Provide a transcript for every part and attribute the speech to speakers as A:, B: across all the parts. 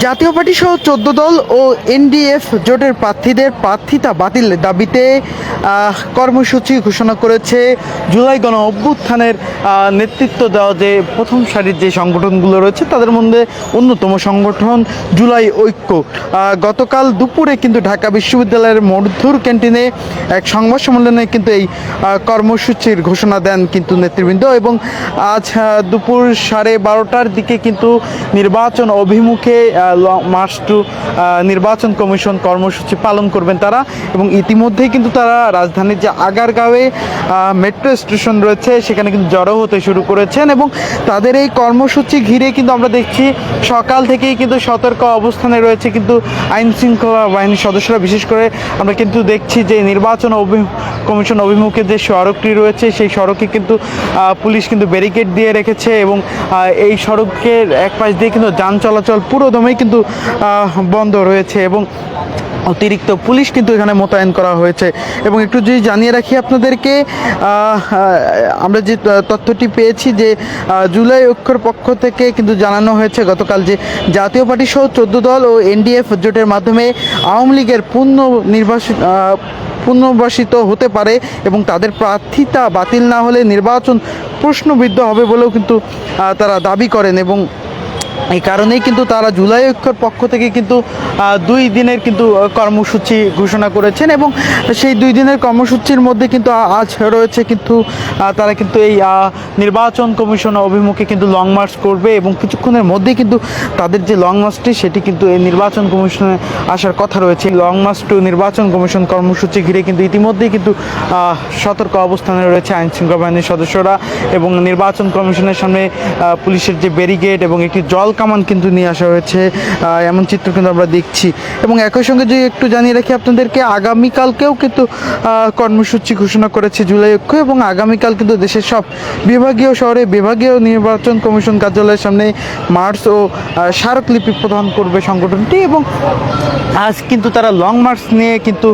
A: জাতীয় পার্টি সহ 14 দল ও এনডিএফ জোটের প্রার্থীদের প্রার্থিতা বাতিলের দাবিতে কর্মসূচি ঘোষণা করেছে জুলাই গণ অভ্যুত্থানের নেতৃত্ব দেওয়া যে প্রথম সারির যে সংগঠনগুলো রয়েছে তাদের মধ্যে অন্যতম সংগঠন জুলাই ঐক্য। গতকাল দুপুরে কিন্তু ঢাকা বিশ্ববিদ্যালয়ের মধুর ক্যান্টিনে এক সংবাদ সম্মেলনে কিন্তু এই কর্মসূচির ঘোষণা দেন কিন্তু নেতৃবৃন্দ, এবং আজ দুপুর 12:30টার দিকে কিন্তু নির্বাচন অভিমুখে মার্চ টু নির্বাচন কমিশন কর্মসূচি পালন করবেন তারা। এবং ইতিমধ্যেই কিন্তু তারা রাজধানীর যে আগারগাঁওয়ে মেট্রো স্টেশন রয়েছে সেখানে কিন্তু জড়ো হতে শুরু করেছেন, এবং তাদের এই কর্মসূচি ঘিরে কিন্তু আমরা দেখছি সকাল থেকেই কিন্তু সতর্ক অবস্থানে রয়েছে কিন্তু আইন শৃঙ্খলা বাহিনীর সদস্যরা। বিশেষ করে আমরা কিন্তু দেখছি যে নির্বাচন কমিশন অভিমুখে যে সড়কটি রয়েছে সেই সড়কে কিন্তু পুলিশ কিন্তু ব্যারিকেড দিয়ে রেখেছে, এবং এই সড়কের এক পাশ দিয়ে কিন্তু যান চলাচল পুরোদমেই কিন্তু বন্ধ রয়েছে, এবং অতিরিক্ত পুলিশ কিন্তু এখানে মোতায়েন করা হয়েছে। এবং একটু যদি জানিয়ে রাখি আপনাদেরকে, আমরা যে তথ্যটি পেয়েছি যে জুলাই ঐক্যর পক্ষ থেকে কিন্তু জানানো হয়েছে গতকাল যে জাতীয় পার্টি সহ 14 দল ও এনডিএফ জোটের মাধ্যমে আওয়ামী লীগের পুনর্বাসিত হতে পারে, এবং তাদের প্রার্থিতা বাতিল না হলে নির্বাচন প্রশ্নবিদ্ধ হবে বলেও কিন্তু তারা দাবি করেন। এবং এই কারণেই কিন্তু তারা জুলাই ঐক্যর পক্ষ থেকে কিন্তু 2 দিনের কিন্তু কর্মসূচি ঘোষণা করেছেন, এবং সেই 2 দিনের কর্মসূচির মধ্যে কিন্তু আজ রয়েছে কিন্তু তারা কিন্তু এই নির্বাচন কমিশন অভিমুখে কিন্তু লং মার্চ করবে, এবং কিছুক্ষণের মধ্যেই কিন্তু তাদের যে লং মার্চটি সেটি কিন্তু এই নির্বাচন কমিশনে আসার কথা রয়েছে। লং মার্চ টু নির্বাচন কমিশন কর্মসূচি ঘিরে কিন্তু ইতিমধ্যেই কিন্তু সতর্ক অবস্থানে রয়েছে আইন শৃঙ্খলা বাহিনীর সদস্যরা, এবং নির্বাচন কমিশনের সামনে পুলিশের যে ব্যারিকেড এবং একটি জল কামান কিন্তু নিয়ে আসা হয়েছে, এমন চিত্র কিন্তু আমরা দেখছি। এবং একই সঙ্গে যদি একটু জানিয়ে রাখি আপনাদেরকে, আগামীকালকেও কিন্তু কর্মসূচি ঘোষণা করেছে জুলাই ঐক্য, এবং আগামীকাল কিন্তু দেশের সব বিভাগীয় শহরে বিভাগীয় নির্বাচন কমিশন কার্যালয়ের সামনে মার্চ ও স্মারকলিপি প্রদান করবে সংগঠনটি। এবং আজ কিন্তু তারা লং মার্চ নিয়ে কিন্তু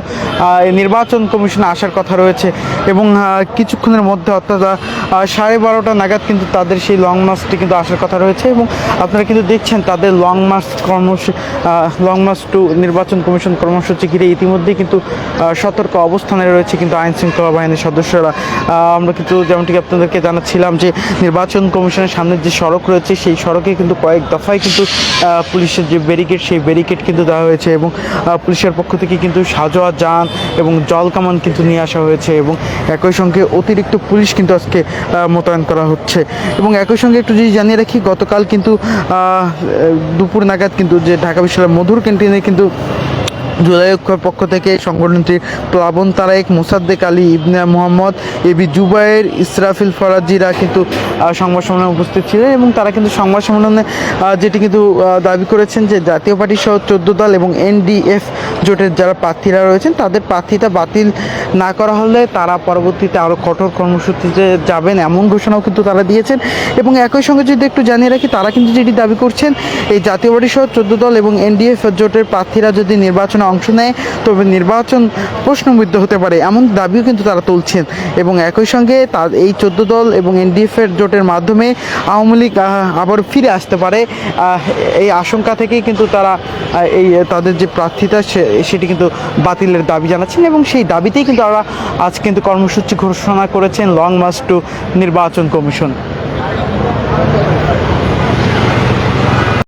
A: নির্বাচন কমিশনে আসার কথা রয়েছে, এবং কিছুক্ষণের মধ্যে অর্থাৎ 12:30 নাগাদ কিন্তু তাদের সেই লং মার্চটি কিন্তু আসার কথা রয়েছে। এবং আপনারা কিন্তু দেখছেন তাদের লং মার্চ টু নির্বাচন কমিশন কর্মসূচি ঘিরে ইতিমধ্যেই কিন্তু সতর্ক অবস্থানে রয়েছে কিন্তু আইন শৃঙ্খলা বাহিনীর সদস্যরা। আমরা কিন্তু যেমনটি আপনাদেরকে জানাচ্ছিলাম যে নির্বাচন কমিশনের সামনে যে সড়ক রয়েছে সেই সড়কে কিন্তু কয়েক দফায় কিন্তু পুলিশের যে ব্যারিকেড সেই ব্যারিকেড কিন্তু দেওয়া হয়েছে, এবং পুলিশের পক্ষ থেকে কিন্তু সাজোয়া যান এবং জল কামান কিন্তু নিয়ে আসা হয়েছে, এবং একই সঙ্গে অতিরিক্ত পুলিশ কিন্তু আজকে মোতায়েন করা হচ্ছে। এবং একই সঙ্গে একটু যদি জানিয়ে রাখি, গতকাল কিন্তু দুপুর নাগাদ কিন্তু যে ঢাকা বিশ্ববিদ্যালয়ের মধুর ক্যান্টিনে কিন্তু জুলাই ঐক্যের পক্ষ থেকে সংগঠনটির প্লাবন তারেক, মোসাদ্দেক আলী, ইবনে মোহাম্মদ, এবি জুবায়ের, ইসরাফিল ফরাজিরা কিন্তু সংবাদ সম্মেলনে উপস্থিত ছিলেন, এবং তারা কিন্তু সংবাদ সম্মেলনে যেটি কিন্তু দাবি করেছেন যে জাতীয় পার্টি সহ 14 দল এবং এনডিএফ জোটের যারা প্রার্থীরা রয়েছেন তাদের প্রার্থিতা বাতিল না করা হলে তারা পরবর্তীতে আরও কঠোর কর্মসূচিতে যাবেন, এমন ঘোষণাও কিন্তু তারা দিয়েছেন। এবং একই সঙ্গে যদি একটু জানিয়ে রাখি, তারা কিন্তু যেটি দাবি করছেন, এই জাতীয় পার্টি সহ 14 দল এবং এনডিএফ জোটের প্রার্থীরা যদি নির্বাচনে অংশ নেয় তবে নির্বাচন প্রশ্নবিদ্ধ হতে পারে, এমন দাবিও কিন্তু তারা তুলছেন। এবং একই সঙ্গে এই 14 দল এবং এনডিএফের জোটের মাধ্যমে আওয়ামী লীগ আবার ফিরে আসতে পারে, এই আশঙ্কা থেকেই কিন্তু তারা তাদের যে প্রার্থিতা সেটি কিন্তু বাতিলের দাবি জানাচ্ছেন, এবং সেই দাবিতেই কিন্তু তারা আজ কিন্তু কর্মসূচি ঘোষণা করেছেন লং মার্চ টু নির্বাচন কমিশন।